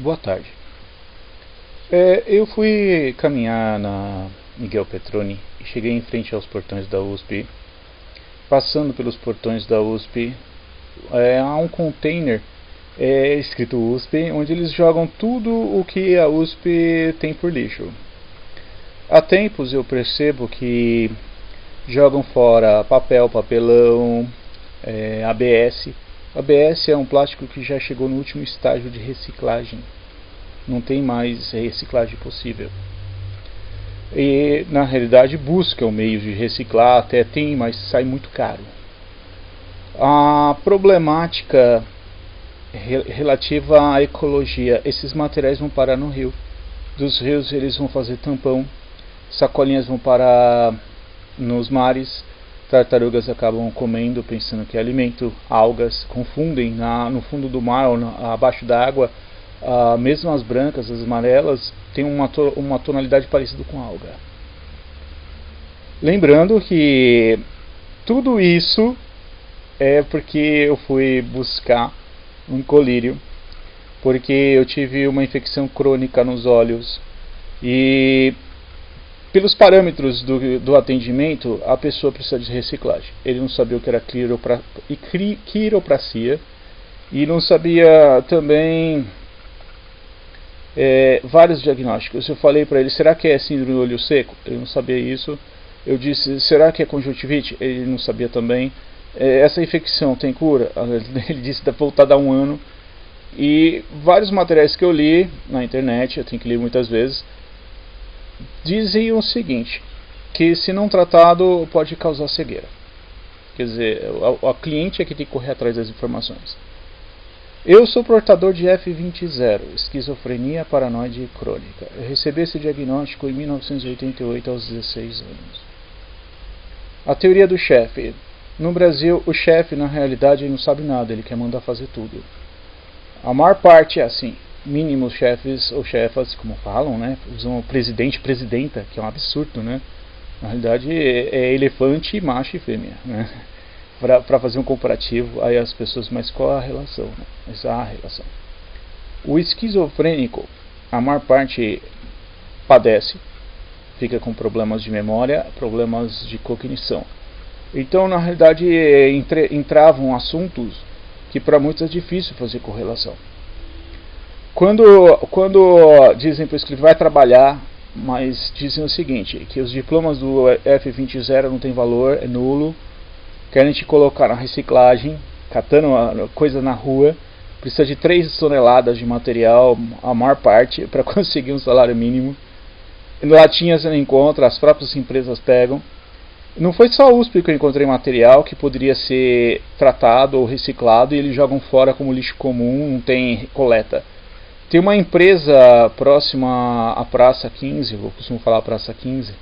Boa tarde. Eu fui caminhar na Miguel Petroni e cheguei em frente aos portões da USP. Passando pelos portões da USP, há um container escrito USP, onde eles jogam tudo o que a USP tem por lixo. Há tempos eu percebo que jogam fora papel, papelão, ABS. ABS é um plástico que já chegou no último estágio de reciclagem. Não tem mais reciclagem possível. E na realidade busca o meio de reciclar, até tem, mas sai muito caro. A problemática relativa à ecologia: esses materiais vão parar no rio. Dos rios eles vão fazer tampão, sacolinhas vão parar nos mares, tartarugas acabam comendo pensando que é alimento, algas confundem no fundo do mar ou abaixo da água. Mesmo as brancas, as amarelas, têm uma tonalidade parecida com alga. Lembrando que tudo isso é porque eu fui buscar um colírio, porque eu tive uma infecção crônica nos olhos e, pelos parâmetros do atendimento, a pessoa precisa de reciclagem. Ele não sabia o que era quiropracia e não sabia também vários diagnósticos. Eu falei para ele: será que é síndrome do olho seco? Ele não sabia isso. Eu disse: será que é conjuntivite? Ele não sabia também. Essa infecção tem cura? Ele disse: está voltada há um ano. E vários materiais que eu li na internet, eu tenho que ler muitas vezes, dizem o seguinte: que se não tratado pode causar cegueira. Quer dizer, a cliente é que tem que correr atrás das informações. Eu sou portador de F20, esquizofrenia paranoide crônica. Eu recebi esse diagnóstico em 1988, aos 16 anos. A teoria do chefe. No Brasil, o chefe, na realidade, não sabe nada, ele quer mandar fazer tudo. A maior parte é assim. Mínimos chefes ou chefas, como falam, né? Usam presidente e presidenta, que é um absurdo, né? Na realidade, é elefante, macho e fêmea, né? Para fazer um comparativo, aí as pessoas, mas qual a relação? Né? Mas há a relação. O esquizofrênico, a maior parte padece, fica com problemas de memória, problemas de cognição. Então, na realidade, entravam assuntos que para muitos é difícil fazer correlação. Quando dizem para o escritor vai trabalhar, mas dizem o seguinte, que os diplomas do F20 não tem valor, é nulo, querem te colocar na reciclagem, catando coisa na rua, precisa de 3 toneladas de material, a maior parte, para conseguir um salário mínimo. Latinhas você não encontra, as próprias empresas pegam. Não foi só a USP que eu encontrei material que poderia ser tratado ou reciclado e eles jogam fora como lixo comum, não tem coleta. Tem uma empresa próxima à Praça 15, eu costumo falar Praça 15,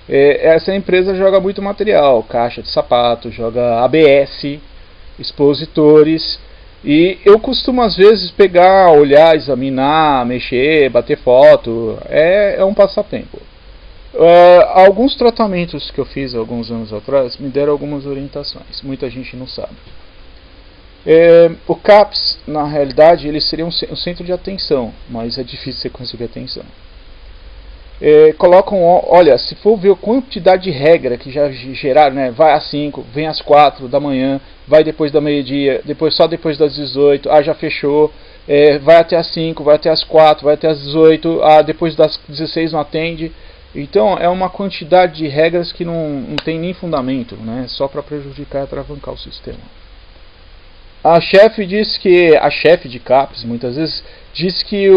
essa empresa joga muito material, caixa de sapato, joga ABS, expositores, e eu costumo às vezes pegar, olhar, examinar, mexer, bater foto, é um passatempo. Alguns tratamentos que eu fiz alguns anos atrás me deram algumas orientações, muita gente não sabe. O CAPS, na realidade, ele seria um centro de atenção, mas é difícil você conseguir atenção. Colocam, olha, se for ver a quantidade de regra que já geraram, né, vai às 5, vem às 4 da manhã, vai depois da meio-dia, só depois das 18, já fechou, vai até às 5, vai até às 4, vai até às 18, depois das 16 não atende. Então é uma quantidade de regras que não tem nem fundamento, né, só para prejudicar e atravancar o sistema. A chefe de CAPS, muitas vezes, diz que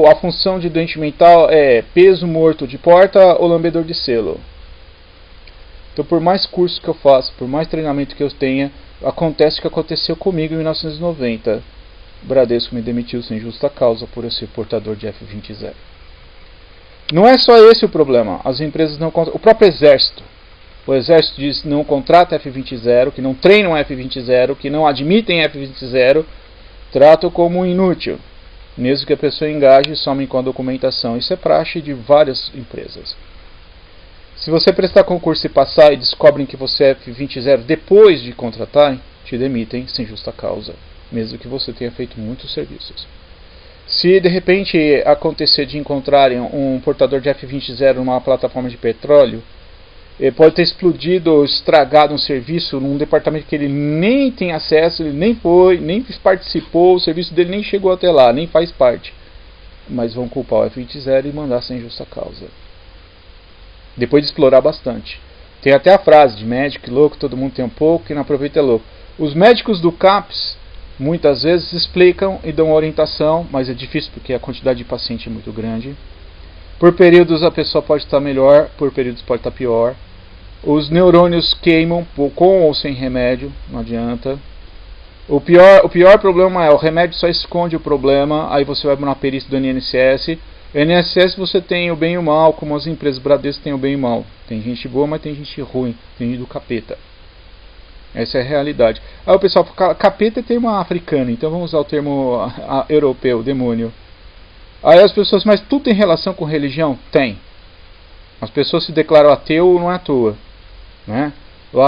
a função de doente mental é peso morto de porta ou lambedor de selo. Então, por mais curso que eu faça, por mais treinamento que eu tenha, acontece o que aconteceu comigo em 1990. O Bradesco me demitiu sem justa causa por eu ser portador de F20. Não é só esse o problema. As empresas não contratam. O próprio Exército. O Exército diz não contrata F20, que não treinam F20, que não admitem F20, tratam como inútil. Mesmo que a pessoa engaje, somem com a documentação. Isso é praxe de várias empresas. Se você prestar concurso e passar e descobrem que você é F20 depois de contratar, te demitem sem justa causa, mesmo que você tenha feito muitos serviços. Se de repente acontecer de encontrarem um portador de F20.0 numa plataforma de petróleo, pode ter explodido ou estragado um serviço num departamento que ele nem tem acesso, ele nem foi, nem participou, o serviço dele nem chegou até lá, nem faz parte. Mas vão culpar o F20.0 e mandar sem justa causa. Depois de explorar bastante. Tem até a frase de médico louco, todo mundo tem um pouco, quem não aproveita é louco. Os médicos do CAPS muitas vezes explicam e dão orientação, mas é difícil porque a quantidade de paciente é muito grande. Por períodos a pessoa pode estar melhor, por períodos pode estar pior. Os neurônios queimam com ou sem remédio, não adianta. O pior problema é o remédio só esconde o problema, aí você vai na perícia do INSS. No INSS você tem o bem e o mal, como as empresas Bradesco têm o bem e o mal. Tem gente boa, mas tem gente ruim, tem gente do capeta. Essa é a realidade. Aí o pessoal fala, capeta tem uma africana, então vamos usar o termo europeu, demônio. Aí as pessoas, mas tudo tem relação com religião? Tem. As pessoas se declaram ateu não é à toa. Né? O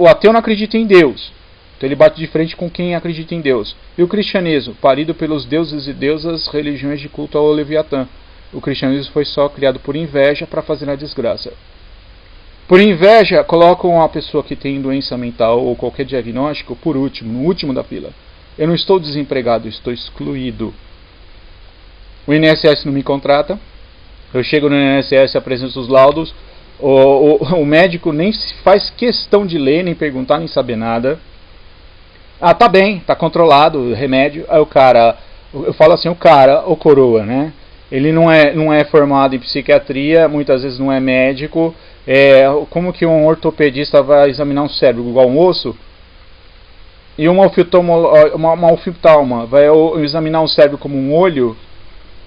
ateu não acredita em Deus. Então ele bate de frente com quem acredita em Deus. E o cristianismo? Parido pelos deuses e deusas, religiões de culto ao Leviatã. O cristianismo foi só criado por inveja para fazer a desgraça. Por inveja, colocam uma pessoa que tem doença mental ou qualquer diagnóstico por último, no último da fila. Eu não estou desempregado, estou excluído. O INSS não me contrata. Eu chego no INSS e apresento os laudos. O médico nem faz questão de ler, nem perguntar, nem saber nada. Ah, tá bem, tá controlado o remédio. Aí o cara, eu falo assim, o coroa, né? Ele não é formado em psiquiatria, muitas vezes não é médico. Como que um ortopedista vai examinar um cérebro igual um osso? E uma oftalma vai examinar um cérebro como um olho?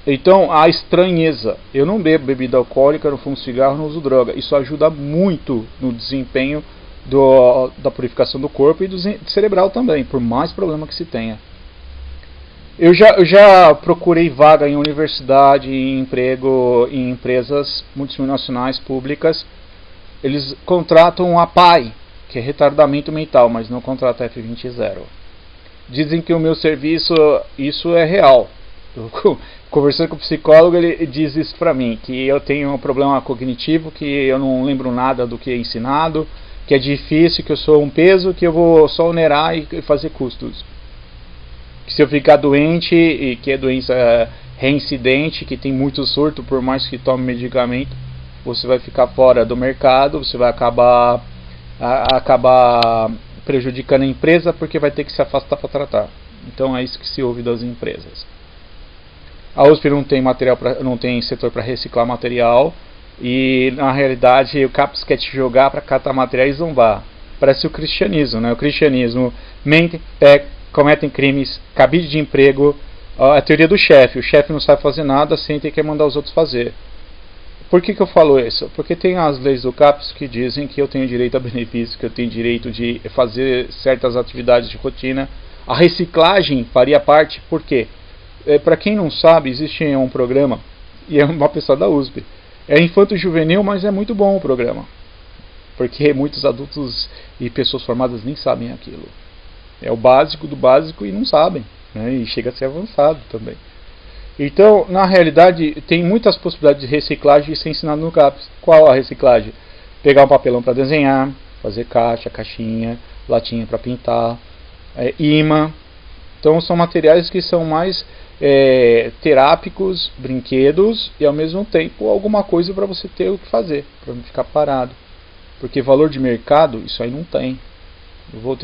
Então, a estranheza. Eu não bebo bebida alcoólica, não fumo cigarro, não uso droga. Isso ajuda muito no desempenho da purificação do corpo e do cerebral também, por mais problema que se tenha. Eu já procurei vaga em universidade, em emprego em empresas multinacionais públicas. Eles contratam a PAI, que é retardamento mental, mas não contratam F20.0. Dizem que o meu serviço, isso é real. Conversando com o psicólogo, ele diz isso pra mim, que eu tenho um problema cognitivo, que eu não lembro nada do que é ensinado, que é difícil, que eu sou um peso, que eu vou só onerar e fazer custos. Que se eu ficar doente, e que é doença reincidente, que tem muito surto, por mais que tome medicamento, você vai ficar fora do mercado, você vai acabar prejudicando a empresa, porque vai ter que se afastar para tratar. Então é isso que se ouve das empresas. A USP não tem setor para reciclar material, e na realidade o CAPS quer te jogar para catar material e zombar. Parece o cristianismo, né? O cristianismo mente, cometem crimes, cabide de emprego, a teoria do chefe. O chefe não sabe fazer nada, senta e quer mandar os outros fazer. Por que eu falo isso? Porque tem as leis do CAPS que dizem que eu tenho direito a benefícios, que eu tenho direito de fazer certas atividades de rotina. A reciclagem faria parte, por quê? Para quem não sabe, existe um programa, e é uma pessoa da USP. É infanto-juvenil, mas é muito bom o programa. Porque muitos adultos e pessoas formadas nem sabem aquilo. É o básico do básico e não sabem, né? E chega a ser avançado também. Então, na realidade, tem muitas possibilidades de reciclagem e ser ensinado no CAPS. Qual a reciclagem? Pegar um papelão para desenhar, fazer caixinha, latinha para pintar, imã. Então, são materiais que são mais terápicos, brinquedos e ao mesmo tempo alguma coisa para você ter o que fazer, para não ficar parado. Porque valor de mercado, isso aí não tem.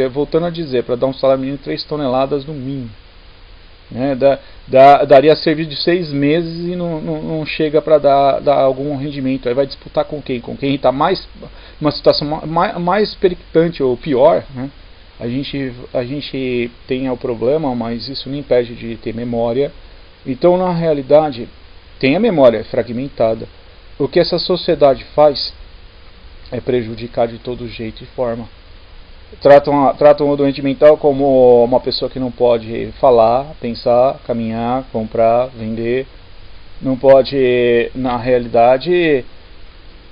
Voltando a dizer, para dar um salário mínimo 3 toneladas no mínimo. Né? Daria serviço de 6 meses e não chega para dar algum rendimento. Aí vai disputar com quem? Com quem está numa situação mais periclitante ou pior, né? A gente tem o problema, mas isso não impede de ter memória. Então, na realidade, tem a memória fragmentada. O que essa sociedade faz é prejudicar de todo jeito e forma. Tratam o doente mental como uma pessoa que não pode falar, pensar, caminhar, comprar, vender. Não pode, na realidade,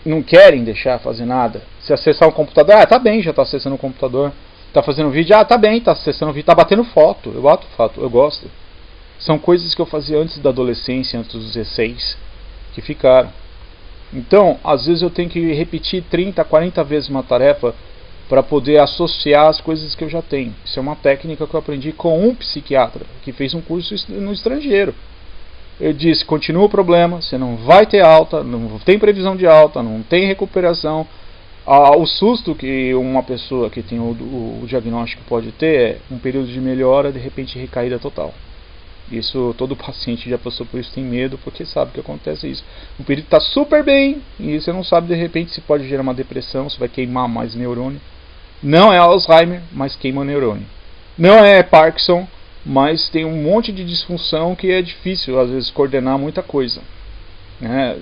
não querem deixar fazer nada. Se acessar um computador, tá bem, já está acessando o computador. Tá fazendo vídeo, tá bem, tá acessando vídeo, tá batendo foto. Eu bato foto, eu gosto. São coisas que eu fazia antes da adolescência, antes dos 16, que ficaram. Então, às vezes eu tenho que repetir 30, 40 vezes uma tarefa para poder associar as coisas que eu já tenho. Isso é uma técnica que eu aprendi com um psiquiatra que fez um curso no estrangeiro. Eu disse, continua o problema, você não vai ter alta, não tem previsão de alta, não tem recuperação. O susto que uma pessoa que tem o diagnóstico pode ter é um período de melhora, de repente recaída total. Isso, todo paciente já passou por isso, tem medo, porque sabe que acontece isso. O período está super bem, e você não sabe, de repente, se pode gerar uma depressão, se vai queimar mais neurônio. Não é Alzheimer, mas queima neurônio. Não é Parkinson, mas tem um monte de disfunção que é difícil, às vezes, coordenar muita coisa.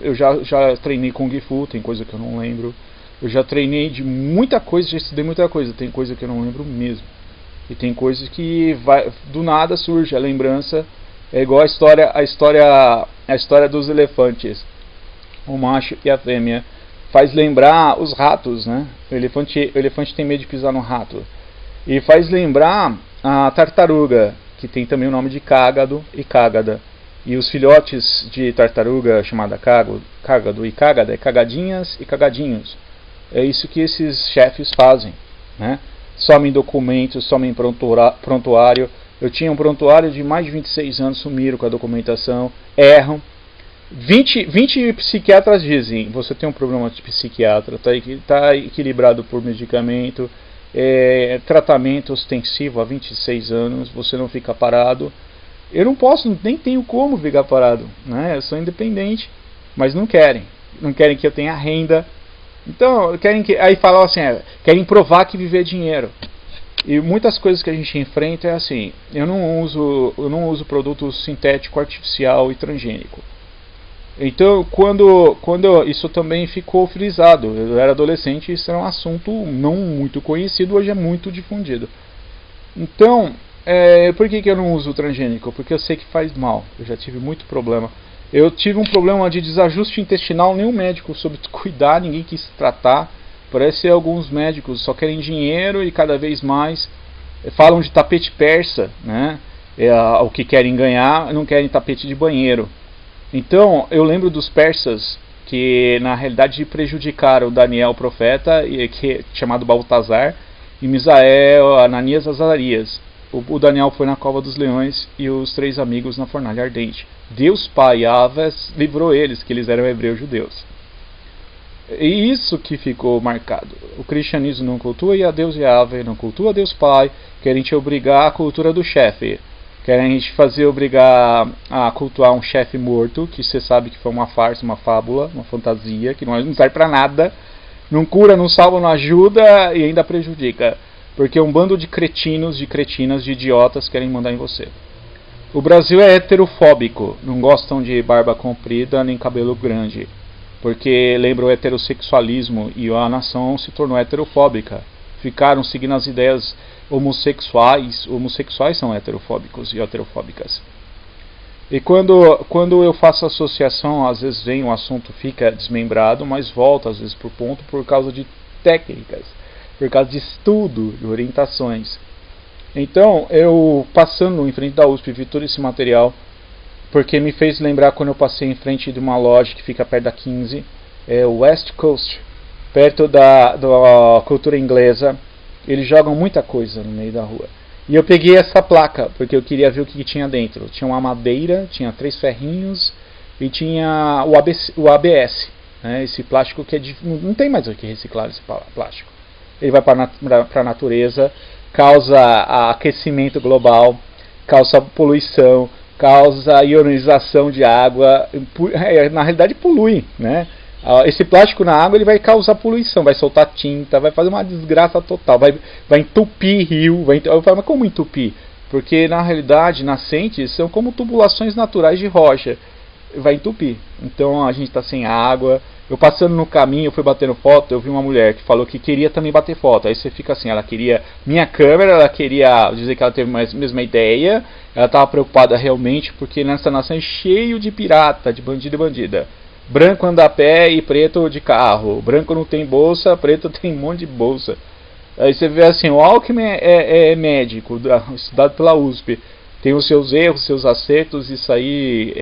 Eu já treinei Kung Fu, tem coisa que eu não lembro. Eu já treinei de muita coisa, já estudei muita coisa, tem coisa que eu não lembro mesmo. E tem coisas que do nada surge a lembrança. É igual a história dos elefantes. O macho e a fêmea faz lembrar os ratos, né? O elefante tem medo de pisar no rato. E faz lembrar a tartaruga, que tem também o nome de cágado e cágada. E os filhotes de tartaruga chamada cágado e cágada é cagadinhas e cagadinhos. É isso que esses chefes fazem, né? Somem documentos, somem prontuário. Eu tinha um prontuário de mais de 26 anos, sumiram com a documentação, erram. 20 psiquiatras dizem, você tem um problema de psiquiatra, está equilibrado por medicamento, tratamento ostensivo há 26 anos, você não fica parado. Eu não posso, nem tenho como ficar parado, né? Eu sou independente, mas não querem que eu tenha renda. Então, aí falam assim, querem provar que viver é dinheiro. E muitas coisas que a gente enfrenta é assim, eu não uso produto sintético, artificial e transgênico. Então, quando isso também ficou frisado, eu era adolescente e isso era um assunto não muito conhecido, hoje é muito difundido. Então, por que eu não uso transgênico? Porque eu sei que faz mal, eu já tive muito problema. Eu tive um problema de desajuste intestinal, nenhum médico soube cuidar, ninguém quis tratar. Parece que alguns médicos só querem dinheiro e cada vez mais falam de tapete persa, né? O que querem ganhar, não querem tapete de banheiro. Então, eu lembro dos persas que na realidade prejudicaram Daniel, profeta, chamado Baltazar, e Misael, Ananias, Azarias. O Daniel foi na cova dos leões e os 3 amigos na fornalha ardente. Deus Pai, Yahvé, livrou eles, que eles eram hebreus judeus. E isso que ficou marcado. O cristianismo não cultua a Deus Yahvé, não cultua a Deus Pai, querem te obrigar à cultura do chefe. Querem te obrigar a cultuar um chefe morto, que você sabe que foi uma farsa, uma fábula, uma fantasia, que não serve para nada, não cura, não salva, não ajuda e ainda prejudica. Porque um bando de cretinos, de cretinas, de idiotas querem mandar em você. O Brasil é heterofóbico, não gostam de barba comprida nem cabelo grande, porque lembra o heterossexualismo e a nação se tornou heterofóbica. Ficaram seguindo as ideias homossexuais são heterofóbicos e heterofóbicas. E quando eu faço associação, às vezes vem o assunto, fica desmembrado, mas volta às vezes por ponto por causa de técnicas, por causa de estudo, de orientações. Então, eu passando em frente da USP, vi todo esse material, porque me fez lembrar quando eu passei em frente de uma loja que fica perto da 15, West Coast, perto da cultura inglesa. Eles jogam muita coisa no meio da rua. E eu peguei essa placa, porque eu queria ver o que tinha dentro. Tinha uma madeira, tinha 3 ferrinhos e tinha o ABS, né, esse plástico que não tem mais o que reciclar esse plástico. Ele vai para a natureza, causa aquecimento global, causa poluição, causa ionização de água, na realidade polui, né? Esse plástico na água ele vai causar poluição, vai soltar tinta, vai fazer uma desgraça total, vai entupir rio. Eu falo, mas como entupir? Porque na realidade nascentes são como tubulações naturais de rocha, vai entupir. Então a gente está sem água. Eu passando no caminho, eu fui batendo foto, eu vi uma mulher que falou que queria também bater foto. Aí você fica assim, ela queria minha câmera, ela queria dizer que ela teve a mesma ideia, ela estava preocupada realmente, porque nessa nação é cheio de pirata, de bandido e bandida. Branco anda a pé e preto de carro. Branco não tem bolsa, preto tem um monte de bolsa. Aí você vê assim, o Alckmin é médico, estudado pela USP. tem os seus erros, seus acertos, isso aí